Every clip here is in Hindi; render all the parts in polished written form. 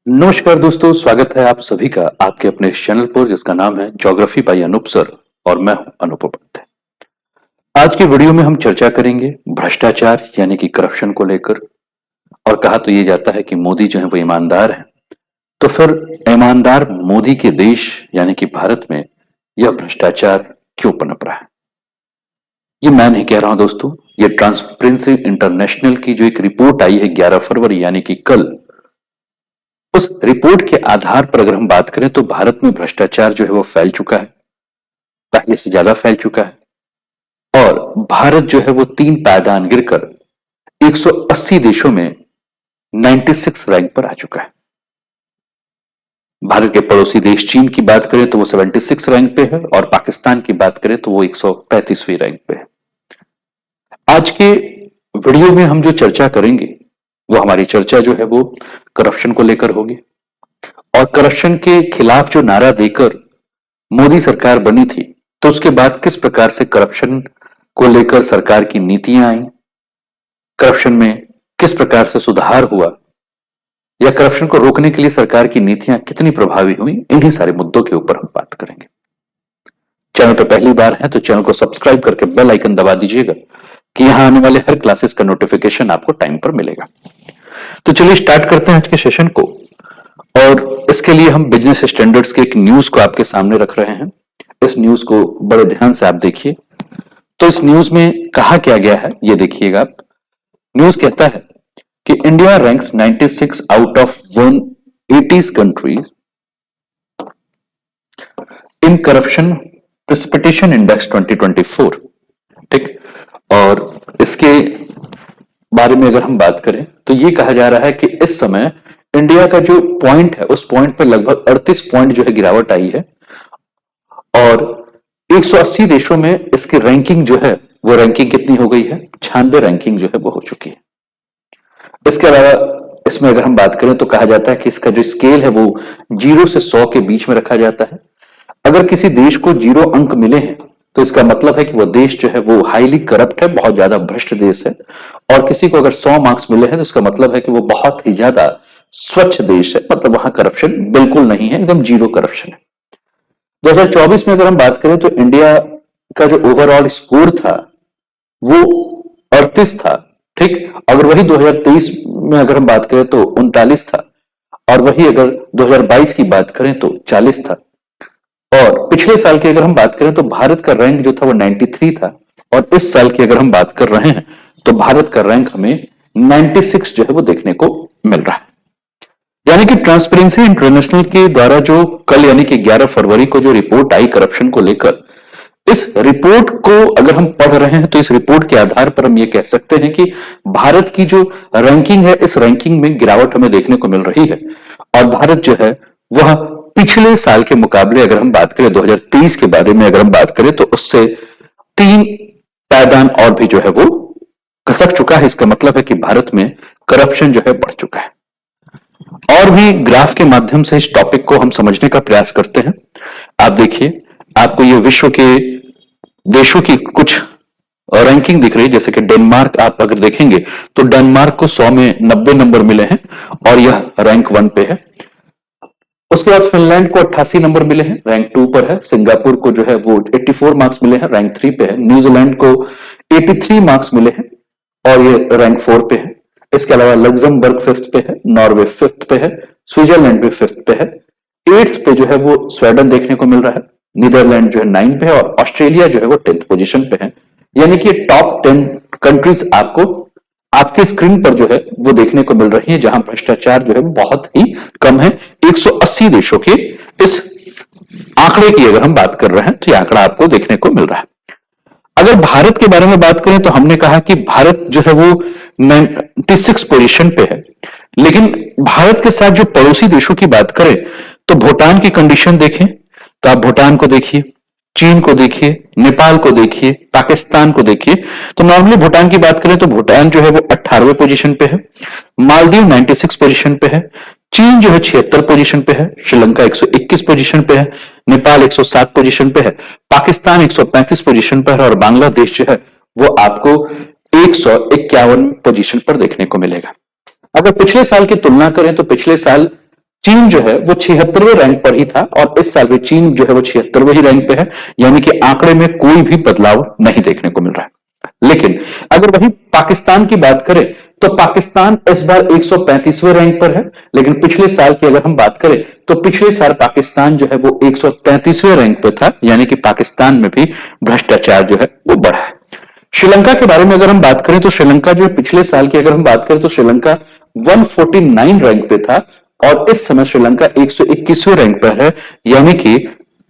नमस्कार दोस्तों, स्वागत है आप सभी का आपके अपने इस चैनल पर जिसका नाम है ज्योग्राफी बाय अनूप सर। और मैं हूं अनूप उपाध्याय। आज की वीडियो में हम चर्चा करेंगे भ्रष्टाचार यानी कि करप्शन को लेकर। और कहा तो ये जाता है कि मोदी जो है वो ईमानदार है, तो फिर ईमानदार मोदी के देश यानी कि भारत में यह भ्रष्टाचार क्यों पनप रहा है। ये मैं नहीं कह रहा हूं दोस्तों, ये ट्रांसपेरेंसी इंटरनेशनल की जो एक रिपोर्ट आई है 11 फरवरी यानी कि कल, उस रिपोर्ट के आधार पर अगर हम बात करें तो भारत में भ्रष्टाचार जो है वो फैल चुका है, पहले से ज्यादा फैल चुका है। और भारत जो है वो 3 पायदान गिरकर 180 देशों में 96 रैंक पर आ चुका है। भारत के पड़ोसी देश चीन की बात करें तो वो 76 रैंक पे है, और पाकिस्तान की बात करें तो वो 135वीं रैंक पे है। आज के वीडियो में हम जो चर्चा करेंगे वो हमारी चर्चा जो है वो करप्शन को लेकर होगी। और करप्शन के खिलाफ जो नारा देकर मोदी सरकार बनी थी, तो उसके बाद किस प्रकार से करप्शन को लेकर सरकार की नीतियां आई, करप्शन में किस प्रकार से सुधार हुआ, या करप्शन को रोकने के लिए सरकार की नीतियां कितनी प्रभावी हुई, इन्हीं सारे मुद्दों के ऊपर हम बात करेंगे। चैनल पर पहली बार है तो चैनल को सब्सक्राइब करके बेल आइकन दबा दीजिएगा कि यहां आने वाले हर क्लासेस का नोटिफिकेशन आपको टाइम पर मिलेगा। तो चलिए स्टार्ट करते हैं आज के सेशन को। और इसके लिए हम बिजनेस स्टैंडर्ड्स के एक न्यूज को आपके सामने रख रहे हैं। इस न्यूज को बड़े ध्यान से आप देखिए। तो इस न्यूज में कहा क्या गया है ये देखिएगा आप। न्यूज कहता है कि India ranks 96 out of 180 countries in corruption precipitation index 2024। ठीक। और इसके बारे में अगर हम बात करें तो ये कहा जा रहा है कि इस समय इंडिया का जो पॉइंट है उस पॉइंट पर लगभग 38 पॉइंट जो है गिरावट आई है। और 180 देशों में इसकी रैंकिंग जो है वो रैंकिंग कितनी हो गई है, 96 रैंकिंग जो है वो हो चुकी है। इसके अलावा इसमें अगर हम बात करें तो कहा जाता है कि इसका जो स्केल है वो 0 से 100 के बीच में रखा जाता है। अगर किसी देश को 0 अंक मिले हैं तो इसका मतलब है कि वह देश जो है वो हाईली करप्ट है, बहुत ज्यादा भ्रष्ट देश है। और किसी को अगर 100 मार्क्स मिले हैं तो इसका मतलब है कि वो बहुत ही ज्यादा स्वच्छ देश है, मतलब वहां करप्शन बिल्कुल नहीं है, एकदम 0 करप्शन है। 2024 में अगर हम बात करें तो इंडिया का जो ओवरऑल स्कोर था वो 38 था। ठीक। अगर वही 2023 में अगर हम बात करें तो 39 था। और वही अगर 2022 की बात करें तो 40 था। और पिछले साल की अगर हम बात करें तो भारत का रैंक जो था वो 93 था। और इस साल की अगर हम बात कर रहे हैं तो भारत का रैंक हमें 96 जो है वो देखने को मिल रहा है। यानी कि ट्रांसपेरेंसी इंटरनेशनल के द्वारा जो कल यानी कि 11 फरवरी को जो रिपोर्ट आई करप्शन को लेकर, इस रिपोर्ट को अगर हम पढ़ रहे हैं तो इस रिपोर्ट के आधार पर हम ये कह सकते हैं कि भारत की जो रैंकिंग है इस रैंकिंग में गिरावट हमें देखने को मिल रही है। और भारत जो है वह पिछले साल के मुकाबले अगर हम बात करें 2023 के बारे में अगर हम बात करें तो उससे 3 पायदान और भी जो है वो खसक चुका है। इसका मतलब है कि भारत में करप्शन जो है बढ़ चुका है। और भी ग्राफ के माध्यम से इस टॉपिक को हम समझने का प्रयास करते हैं। आप देखिए, आपको ये विश्व के देशों की कुछ रैंकिंग दिख रही है। जैसे कि डेनमार्क आप अगर देखेंगे तो डेनमार्क को 100 में 90 नंबर मिले हैं और यह रैंक 1 पे है। उसके बाद फिनलैंड को 88 नंबर मिले हैं, रैंक 2 पर है। सिंगापुर को जो है वो 84 मार्क्स मिले हैं, रैंक 3 पे है। न्यूजीलैंड को 83 मार्क्स मिले हैं और ये रैंक 4 पे है। इसके अलावा लग्जमबर्ग 5th पे है, नॉर्वे 5th पे है, स्विट्जरलैंड भी 5th पे है। 8th पे जो है वो स्वीडन देखने को मिल रहा है, नीदरलैंड जो है 9 पे है और ऑस्ट्रेलिया जो है वो 10th पोजीशन पे है। यानी कि टॉप 10 कंट्रीज आपको आपके स्क्रीन पर जो है वो देखने को मिल रही है, जहां भ्रष्टाचार जो है बहुत ही कम है। 180 देशों के इस आंकड़े की अगर हम बात कर रहे हैं तो ये आंकड़ा आपको देखने को मिल रहा है। अगर भारत के बारे में बात करें तो हमने कहा कि भारत जो है वो 96 पोजीशन पे है। लेकिन भारत के साथ जो पड़ोसी देशों की बात करें तो भूटान की कंडीशन देखें तो आप भूटान को देखिए, चीन को देखिए, नेपाल को देखिए, पाकिस्तान को देखिए। तो नॉर्मली भूटान की बात करें तो भूटान जो है वो 18वें पोजीशन पे है, मालदीव 96 पोजीशन पे है, चीन जो है 76 पोजीशन पे है, श्रीलंका 121 पोजीशन पे है, नेपाल 107 पोजीशन पे है, पाकिस्तान 135 पोजीशन पर है और बांग्लादेश जो है वो आपको 151 पोजीशन पर देखने को मिलेगा। अगर पिछले साल की तुलना करें तो पिछले साल चीन जो है वो 76वें रैंक पर ही था और इस साल भी चीन जो है वो 76वें ही रैंक पे है, यानी कि आंकड़े में कोई भी बदलाव नहीं देखने को मिल रहा है। लेकिन अगर वही पाकिस्तान की बात करें तो पाकिस्तान इस बार 135वें रैंक पर है, लेकिन पिछले साल की अगर हम बात करें तो पिछले साल पाकिस्तान जो है वो 133वें रैंक पर था, यानी कि पाकिस्तान में भी भ्रष्टाचार जो है वो बढ़ा है। श्रीलंका के बारे में अगर हम बात करें तो श्रीलंका जो है पिछले साल की अगर हम बात करें तो श्रीलंका 149 रैंक पे था और इस समय श्रीलंका 121वें रैंक पर है, यानी कि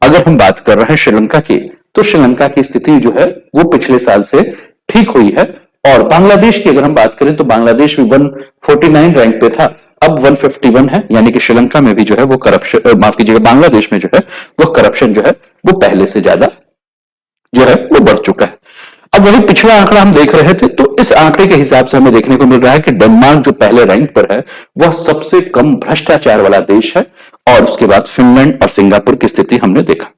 अगर हम बात कर रहे हैं श्रीलंका की तो श्रीलंका की स्थिति जो है वो पिछले साल से ठीक हुई है। और बांग्लादेश की अगर हम बात करें तो बांग्लादेश भी 149 रैंक पे था, अब 151 है, यानी कि श्रीलंका में भी जो है वो करप्शन, माफ कीजिएगा, बांग्लादेश में जो है वो करप्शन जो है वो पहले से ज्यादा जो है वो बढ़ चुका है। अब वही पिछला आंकड़ा हम देख रहे थे तो इस आंकड़े के हिसाब से हमें देखने को मिल रहा है कि डेनमार्क जो पहले रैंक पर है वह सबसे कम भ्रष्टाचार वाला देश है और उसके बाद फिनलैंड और सिंगापुर की स्थिति हमने देखा।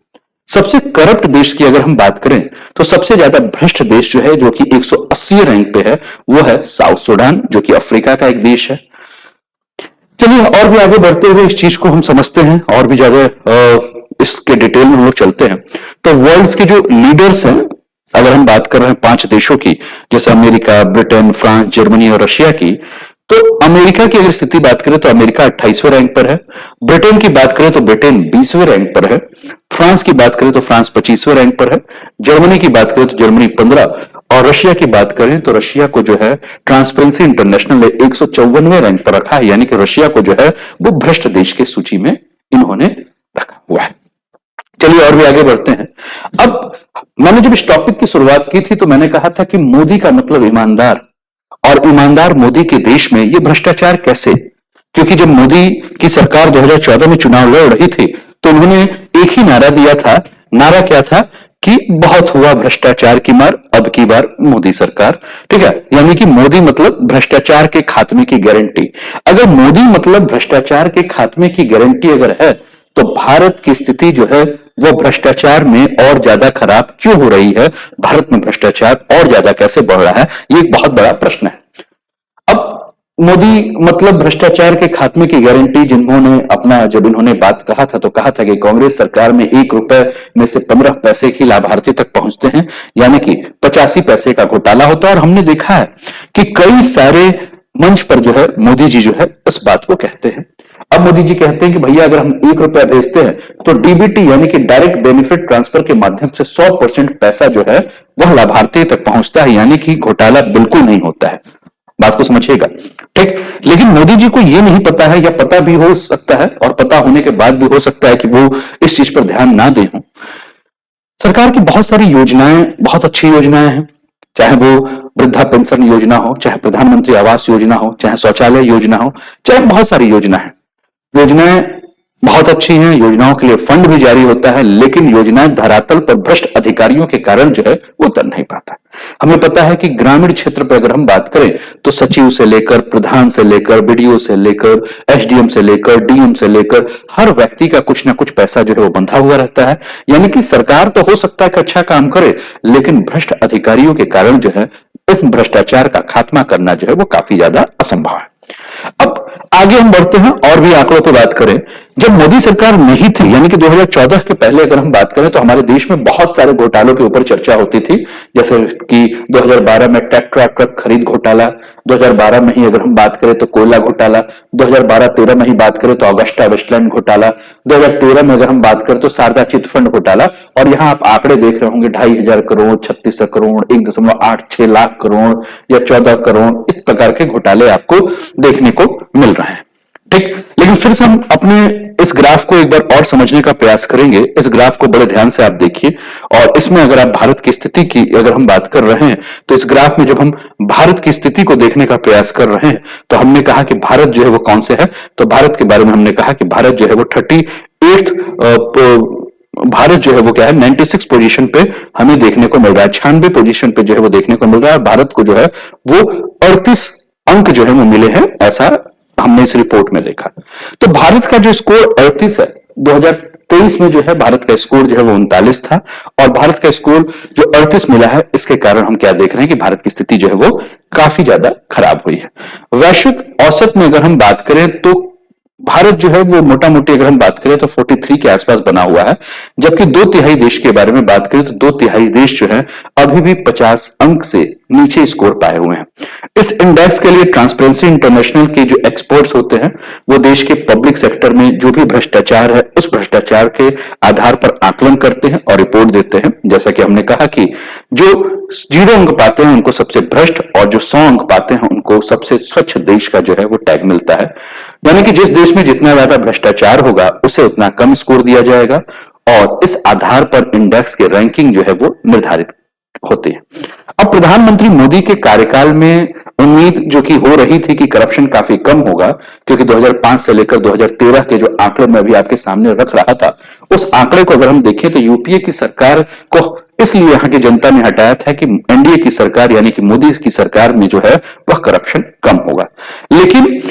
सबसे करप्ट देश की अगर हम बात करें तो सबसे ज्यादा भ्रष्ट देश जो है जो कि 180 रैंक पे है वो है साउथ सूडान, जो कि अफ्रीका का एक देश है। चलिए और भी आगे बढ़ते हुए इस चीज को हम समझते हैं और भी ज्यादा इसके डिटेल में हम लोग चलते हैं। तो वर्ल्ड के जो लीडर्स हैं, अगर हम बात कर रहे हैं 5 देशों की, जैसे अमेरिका, ब्रिटेन, फ्रांस, जर्मनी और रशिया की, तो अमेरिका की अगर स्थिति बात करें तो अमेरिका 28वें रैंक पर है। ब्रिटेन की बात करें तो ब्रिटेन 20वें रैंक पर है। फ्रांस की बात करें तो फ्रांस 25वें रैंक पर है। जर्मनी की बात करें तो जर्मनी 15, और रशिया की बात करें तो रशिया को जो है ट्रांसपेरेंसी इंटरनेशनल ने 154वें रैंक पर रखा है, यानी कि रशिया को जो है वो भ्रष्ट देश की सूची में इन्होंने रखा हुआ है। चलिए और भी आगे बढ़ते हैं। अब मैंने जब इस टॉपिक की शुरुआत की थी तो मैंने कहा था कि मोदी का मतलब ईमानदार, और ईमानदार मोदी के देश में ये भ्रष्टाचार कैसे? क्योंकि जब मोदी की सरकार 2014 में चुनाव लड़ रही थी तो उन्होंने एक ही नारा दिया था। नारा क्या था कि बहुत हुआ भ्रष्टाचार की मार, अब की बार मोदी सरकार। ठीक है, यानी कि मोदी मतलब भ्रष्टाचार के खात्मे की गारंटी। अगर मोदी मतलब भ्रष्टाचार के खात्मे की गारंटी अगर है तो भारत की स्थिति जो है वो भ्रष्टाचार में और ज्यादा खराब क्यों हो रही है? भारत में भ्रष्टाचार और ज्यादा कैसे बढ़ रहा है? ये एक बहुत बड़ा प्रश्न है। अब मोदी मतलब भ्रष्टाचार के खात्मे की गारंटी जिन्होंने अपना, जब इन्होंने बात कहा था तो कहा था कि कांग्रेस सरकार में 1 रुपए में से 15 पैसे ही लाभार्थी तक पहुंचते हैं, यानी कि 85 पैसे का घोटाला होता है। और हमने देखा है कि कई सारे मंच पर जो है मोदी जी जो है इस बात को कहते हैं। अब मोदी जी कहते हैं कि भैया अगर हम 1 रुपया भेजते हैं तो डीबीटी यानी कि डायरेक्ट बेनिफिट ट्रांसफर के माध्यम से 100% पैसा जो है वह लाभार्थी तक पहुंचता है, यानी कि घोटाला बिल्कुल नहीं होता है। बात को समझिएगा, ठीक। लेकिन मोदी जी को यह नहीं पता है, या पता भी हो सकता है और पता होने के बाद भी हो सकता है कि वो इस चीज पर ध्यान ना दें। सरकार की बहुत सारी योजनाएं बहुत अच्छी योजनाएं हैं, चाहे वो वृद्धा पेंशन योजना हो, चाहे प्रधानमंत्री आवास योजना हो, चाहे शौचालय योजना हो, चाहे बहुत सारी योजना है। योजनाएं बहुत अच्छी हैं, योजनाओं के लिए फंड भी जारी होता है, लेकिन योजनाएं धरातल पर भ्रष्ट अधिकारियों के कारण जो है वो उतर नहीं पाता। हमें पता है कि ग्रामीण क्षेत्र पर अगर हम बात करें तो सचिव से लेकर प्रधान से लेकर बीडीओ से लेकर एसडीएम से लेकर डीएम से लेकर हर व्यक्ति का कुछ ना कुछ पैसा जो है वो बंधा हुआ रहता है। यानी कि सरकार तो हो सकता है कि अच्छा काम करे, लेकिन भ्रष्ट अधिकारियों के कारण जो है इस भ्रष्टाचार का खात्मा करना जो है वो काफी ज्यादा असंभव है। अब आगे हम बढ़ते हैं और भी आंकड़ों पर बात करें। जब मोदी सरकार नहीं थी, यानी कि 2014 के पहले अगर हम बात करें तो हमारे देश में बहुत सारे घोटालों के ऊपर चर्चा होती थी, जैसे कि 2012 में ट्रैक्टर ट्रक खरीद घोटाला, 2012 में ही अगर हम बात करें तो कोयला घोटाला, 2012-13 में ही बात करें तो ऑगस्टा वेस्टलैंड घोटाला, 2013 में अगर हम बात करें तो शारदा चिटफंड घोटाला। और यहां आप आंकड़े देख रहे होंगे 2,500 करोड़, 36 करोड़, 1.86 लाख करोड़ या 14 करोड़, इस प्रकार के घोटाले आपको देखने को मिल रहे हैं, ठीक। लेकिन फिर से हम अपने इस ग्राफ को एक बार और समझने का प्रयास करेंगे। इस ग्राफ को बड़े ध्यान से आप देखिए, और इसमें अगर आप भारत की स्थिति की अगर हम बात कर रहे हैं तो इस ग्राफ में जब हम भारत की स्थिति को देखने का प्रयास कर रहे हैं तो हमने कहा कि भारत जो है वो कौन से है, तो भारत के बारे में हमने कहा कि भारत जो है वो 38th भारत जो है वो क्या है 96 पोजीशन पे हमें देखने को मिल रहा है, 96 पोजीशन पे जो है वो देखने को मिल रहा है। भारत को जो है वो 38 अंक जो है वो मिले हैं, ऐसा हमने इस रिपोर्ट में देखा। तो भारत का जो स्कोर 38 है, 2023 में जो है भारत का स्कोर जो है वो 39 था, और भारत का स्कोर जो 38 मिला है इसके कारण हम क्या देख रहे हैं कि भारत की स्थिति जो है वो काफी ज्यादा खराब हुई है। वैश्विक औसत में अगर हम बात करें तो भारत जो है वो मोटा मोटी अगर हम बात करें तो 43 के आसपास बना हुआ है, जबकि 2/3 देश के बारे में बात करें तो 2/3 देश जो है अभी भी 50 अंक से नीचे स्कोर पाए हुए हैं। इस इंडेक्स के लिए ट्रांसपेरेंसी इंटरनेशनल के जो एक्सपर्ट्स होते हैं वो देश के पब्लिक सेक्टर में जो भी भ्रष्टाचार है उस भ्रष्टाचार के आधार पर आकलन करते हैं और रिपोर्ट देते हैं। जैसा कि हमने कहा कि जो 0 अंक पाते हैं उनको सबसे भ्रष्ट और जो 100 अंक पाते हैं उनको सबसे स्वच्छ देश का जो है वो टैग मिलता है। यानी कि जिस देश में जितना ज्यादा भ्रष्टाचार होगा उसे उतना कम स्कोर दिया जाएगा और इस आधार पर इंडेक्स के रैंकिंग जो है वो निर्धारित होते हैं। अब प्रधानमंत्री मोदी के कार्यकाल में उम्मीद जो कि हो रही थी कि करप्शन काफी कम होगा, क्योंकि 2005 से लेकर 2013 के जो आंकड़े मैं अभी आपके सामने रख रहा था उस आंकड़े को अगर हम देखें तो यूपीए की सरकार को इसलिए यहां की जनता ने हटाया था कि एनडीए की सरकार यानी कि मोदी की सरकार में जो है वह करप्शन कम होगा। लेकिन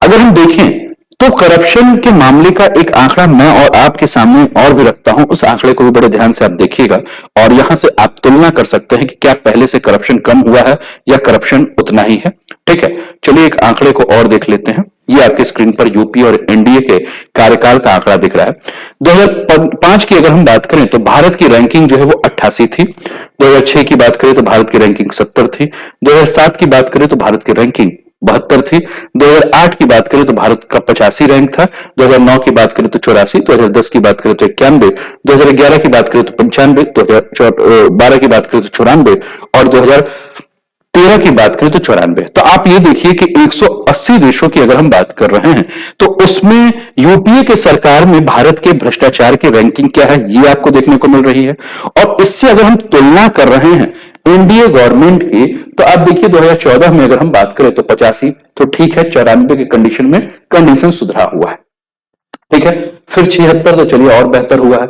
अगर हम देखें तो करप्शन के मामले का एक आंकड़ा मैं और आपके सामने और भी रखता हूं, उस आंकड़े को भी बड़े ध्यान से आप देखिएगा और यहां से आप तुलना कर सकते हैं कि क्या पहले से करप्शन कम हुआ है या करप्शन उतना ही है। ठीक है, चलिए एक आंकड़े को और देख लेते हैं। ये आपके स्क्रीन पर यूपी और एनडीए के कार्यकाल का आंकड़ा दिख रहा है। 2005 की अगर हम बात करें तो भारत की रैंकिंग जो है वो 88 थी। 2006 की बात करें तो भारत की रैंकिंग 70 थी। 2007 की बात करें तो भारत की रैंकिंग 72 थी। 2008 की बात करें तो भारत का 85 रैंक था। 2009 की बात करें तो 84, 2010 की बात करें तो 91, 2011 की बात करें तो 95, 2012 की बात करें तो 94 और 2013 की बात करें तो 94। तो आप ये देखिए कि 180 देशों की अगर हम बात कर रहे हैं तो उसमें यूपीए के सरकार में भारत के भ्रष्टाचार की रैंकिंग क्या है ये आपको देखने को मिल रही है। और इससे अगर हम तुलना कर रहे हैं एनडीए गवर्नमेंट की तो आप देखिए 2014 में अगर हम बात करें तो 85, तो ठीक है 94 की कंडीशन में कंडीशन सुधरा हुआ है। ठीक है, फिर 76 तो चलिए और बेहतर हुआ है।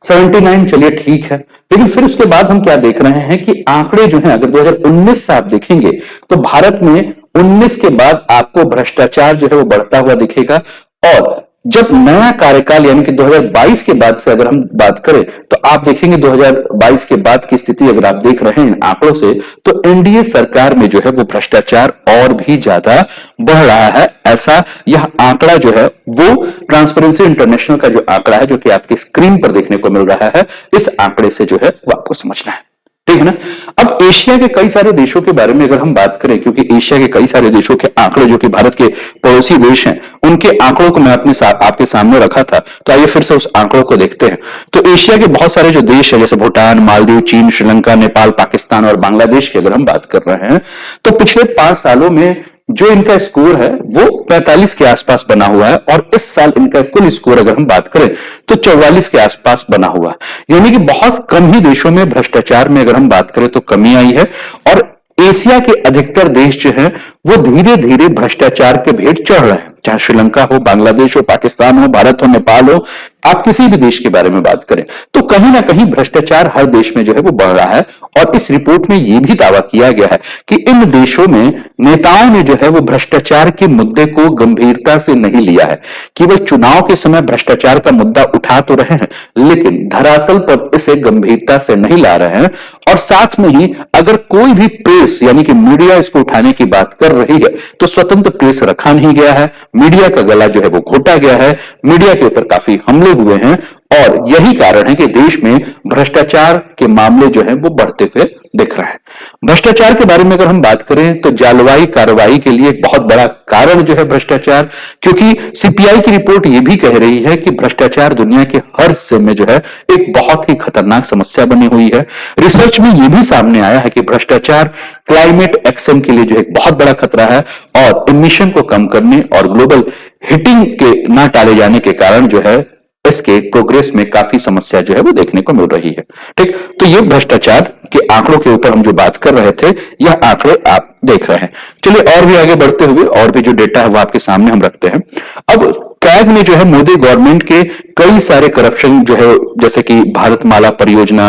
79 चलिए ठीक है, लेकिन फिर उसके बाद हम क्या देख रहे हैं कि आंकड़े जो हैं अगर 2019 से आप देखेंगे तो भारत में 19 के बाद आपको भ्रष्टाचार जो है वो बढ़ता हुआ दिखेगा। और जब नया कार्यकाल यानी कि 2022 के बाद से अगर हम बात करें तो आप देखेंगे 2022 के बाद की स्थिति अगर आप देख रहे हैं आंकड़ों से तो एनडीए सरकार में जो है वो भ्रष्टाचार और भी ज्यादा बढ़ रहा है। ऐसा यह आंकड़ा जो है वो ट्रांसपेरेंसी इंटरनेशनल का जो आंकड़ा है जो कि आपकी स्क्रीन पर देखने को मिल रहा है, इस आंकड़े से जो है वो आपको समझना है। ठीक है ना। अब एशिया के कई सारे देशों के बारे में अगर हम बात करें, क्योंकि एशिया के कई सारे देशों के आंकड़े जो कि भारत के पड़ोसी देश हैं उनके आंकड़ों को मैं आपके सामने रखा था, तो आइए फिर से उस आंकड़ों को देखते हैं। तो एशिया के बहुत सारे जो देश है जैसे भूटान, मालदीव, चीन, श्रीलंका, नेपाल, पाकिस्तान और बांग्लादेश की अगर हम बात कर रहे हैं तो पिछले 5 सालों में जो इनका स्कोर है वो 45 के आसपास बना हुआ है और इस साल इनका कुल स्कोर अगर हम बात करें तो 44 के आसपास बना हुआ है। यानी कि बहुत कम ही देशों में भ्रष्टाचार में अगर हम बात करें तो कमी आई है और एशिया के अधिकतर देश जो है वो धीरे धीरे भ्रष्टाचार के भेंट चढ़ रहे हैं, चाहे श्रीलंका हो, बांग्लादेश हो, पाकिस्तान हो, भारत हो, नेपाल हो, आप किसी भी देश के बारे में बात करें तो कहीं ना कहीं भ्रष्टाचार हर देश में जो है वो बढ़ रहा है। और इस रिपोर्ट में यह भी दावा किया गया है कि इन देशों में नेताओं ने जो है वो भ्रष्टाचार के मुद्दे को गंभीरता से नहीं लिया है। केवल चुनाव के समय भ्रष्टाचार का मुद्दा उठा तो रहे हैं लेकिन धरातल पर इसे गंभीरता से नहीं ला रहे हैं। और साथ में ही अगर कोई भी प्रेस यानी कि मीडिया इसको उठाने की बात कर रही है तो स्वतंत्र प्रेस रखा नहीं गया है, मीडिया का गला जो है वो घोटा गया है, मीडिया के ऊपर काफी हमले हुए हैं और यही कारण है कि देश में भ्रष्टाचार के मामले जो हैं वो बढ़ते हुए दिख रहा है। भ्रष्टाचार के बारे में अगर हम बात करें तो जालवाई कार्रवाई के लिए एक बहुत बड़ा कारण जो है भ्रष्टाचार, क्योंकि सीपीआई की रिपोर्ट ये भी कह रही है कि भ्रष्टाचार दुनिया के हर हिस्से में जो है एक बहुत ही खतरनाक समस्या बनी हुई है। रिसर्च में यह भी सामने आया है कि भ्रष्टाचार क्लाइमेट एक्शन के लिए जो एक बहुत बड़ा खतरा है और इमिशन को कम करने और ग्लोबल हीटिंग के ना टाले जाने के कारण जो है इसके प्रोग्रेस में काफी समस्या जो है वो देखने को मिल रही है। ठीक, तो ये भ्रष्टाचार के आंकड़ों के ऊपर हम जो बात कर रहे थे यह आंकड़े आप देख रहे हैं। चलिए और भी आगे बढ़ते हुए और भी जो डेटा है वो आपके सामने हम रखते हैं। अब कैग में जो है मोदी गवर्नमेंट के कई सारे करप्शन जो है जैसे कि भारतमाला परियोजना,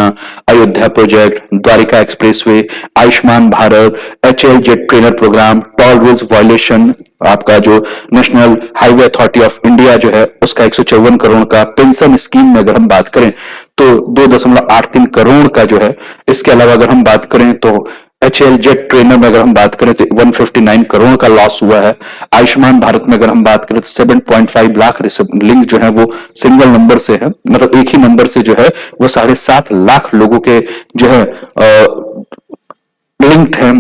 Ayodhya project, Dwarka expressway, Ayushman Bharat, HL jet trainer programme, toll rules violation, आपका जो national highway authority of India जो है उसका 154 करोड़ का, पेंशन स्कीम में अगर हम बात करें तो 2.83 करोड़ का जो है। इसके अलावा अगर हम बात करें तो HAL जेट ट्रेनर में अगर हम बात करें तो 159 करोड़ का लॉस हुआ है। आयुष्मान भारत में अगर हम बात करें तो 7.5 लाख लिंक जो है वो सिंगल नंबर से है, मतलब एक ही नंबर से जो है वो 7.5 लाख लोगों के जो है लिंक्ड है।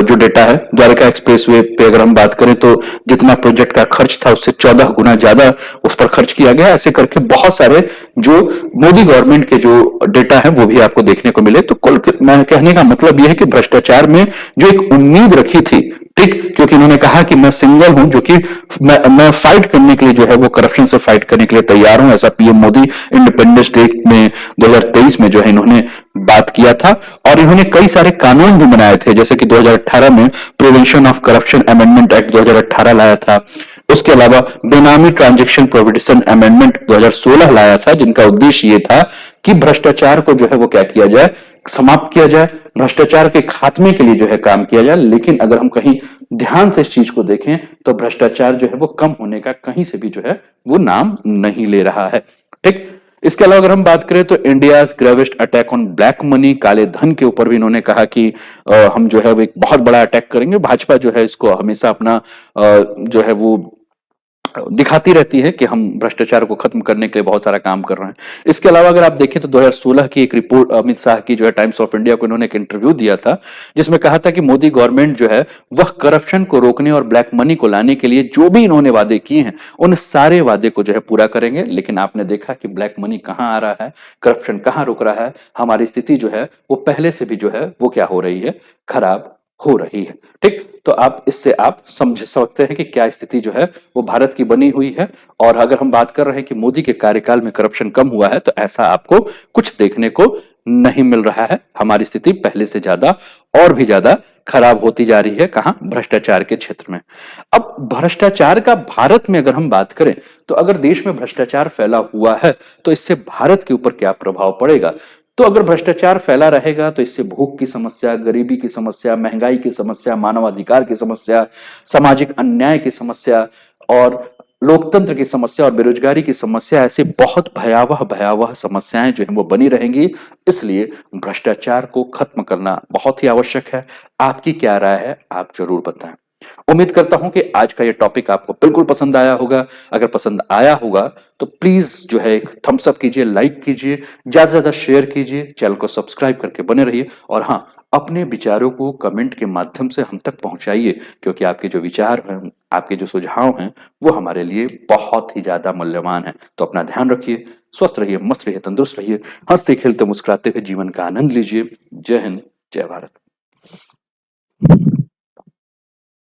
जो डेटा है द्वारका एक्सप्रेसवे पे अगर हम बात करें तो जितना प्रोजेक्ट का खर्च था उससे 14 गुना ज्यादा उस पर खर्च किया गया। ऐसे करके बहुत सारे जो मोदी गवर्नमेंट के जो डेटा है वो भी आपको देखने को मिले। तो कुल मैं कहने का मतलब यह है कि भ्रष्टाचार में जो एक उम्मीद रखी थी, ठीक, क्योंकि इन्होंने कहा कि मैं सिंगल हूं जो कि मैं फाइट करने के लिए जो है वो करप्शन से फाइट करने के लिए तैयार हूं, ऐसा पीएम मोदी इंडिपेंडेंस डे में 2023 में जो है इन्होंने बात किया था। और इन्होंने कई सारे कानून भी बनाए थे, जैसे कि 2018 में prevention of corruption amendment act 2018 लाया था। उसके अलावा बेनामी ट्रांजैक्शन प्रोहिबिशन अमेंडमेंट 2016 लाया था, जिनका उद्देश्य ये था कि भ्रष्टाचार को जो है वो क्या किया जाए, समाप्त किया जाए, भ्रष्टाचार के खात्मे के लिए जो है काम किया जाए। लेकिन अगर हम कहीं ध्यान से इस चीज को देखें तो भ्रष्टाचार जो है वो कम होने का कहीं से भी जो है वो नाम नहीं ले रहा है, ठीक। इसके अलावा अगर हम बात करें तो India gravest attack on black money, काले धन के ऊपर भी इन्होंने कहा कि हम जो है वो एक बहुत बड़ा अटैक करेंगे। भाजपा जो है इसको हमेशा अपना जो है वो दिखाती रहती है कि हम भ्रष्टाचार को खत्म करने के लिए बहुत सारा काम कर रहे हैं। इसके अलावा अगर आप देखें तो 2016 की एक रिपोर्ट अमित शाह की जो है टाइम्स ऑफ इंडिया को इन्होंने एक इंटरव्यू दिया था, जिसमें कहा था कि मोदी गवर्नमेंट जो है वह करप्शन को रोकने और ब्लैक मनी को लाने के लिए जो भी इन्होंने वादे किए हैं उन सारे वादे को जो है पूरा करेंगे। लेकिन आपने देखा कि ब्लैक मनी कहां आ रहा है, करप्शन कहां रुक रहा है, हमारी स्थिति जो है वो पहले से भी जो है वो क्या हो रही है, खराब हो रही है, ठीक। तो आप इससे आप समझ सकते हैं कि क्या स्थिति जो है वो भारत की बनी हुई है। और अगर हम बात कर रहे हैं कि मोदी के कार्यकाल में करप्शन कम हुआ है तो ऐसा आपको कुछ देखने को नहीं मिल रहा है। हमारी स्थिति पहले से ज्यादा और भी ज्यादा खराब होती जा रही है, कहां, भ्रष्टाचार के क्षेत्र में। अब भ्रष्टाचार का भारत में अगर हम बात करें तो अगर देश में भ्रष्टाचार फैला हुआ है तो इससे भारत के ऊपर क्या प्रभाव पड़ेगा। तो अगर भ्रष्टाचार फैला रहेगा तो इससे भूख की समस्या, गरीबी की समस्या, महंगाई की समस्या, मानवाधिकार की समस्या, सामाजिक अन्याय की समस्या और लोकतंत्र की समस्या और बेरोजगारी की समस्या, ऐसे बहुत भयावह भयावह समस्याएं जो है वो बनी रहेंगी। इसलिए भ्रष्टाचार को खत्म करना बहुत ही आवश्यक है। आपकी क्या राय है, आप जरूर बताएं। उम्मीद करता हूं कि आज का ये टॉपिक आपको बिल्कुल पसंद आया होगा। अगर पसंद आया होगा तो प्लीज जो है एक थम्स अप कीजिए, लाइक कीजिए, ज्यादा से ज्यादा शेयर कीजिए, चैनल को सब्सक्राइब करके बने रहिए। और हाँ, अपने विचारों को कमेंट के माध्यम से हम तक पहुंचाइए, क्योंकि आपके जो विचार हैं, आपके जो सुझाव हैं वो हमारे लिए बहुत ही ज्यादा मूल्यवान है। तो अपना ध्यान रखिए, स्वस्थ रहिए, मस्त रहिए, तंदुरुस्त रहिए, हंसते खेलते मुस्कुराते हुए जीवन का आनंद लीजिए। जय हिंद, जय भारत।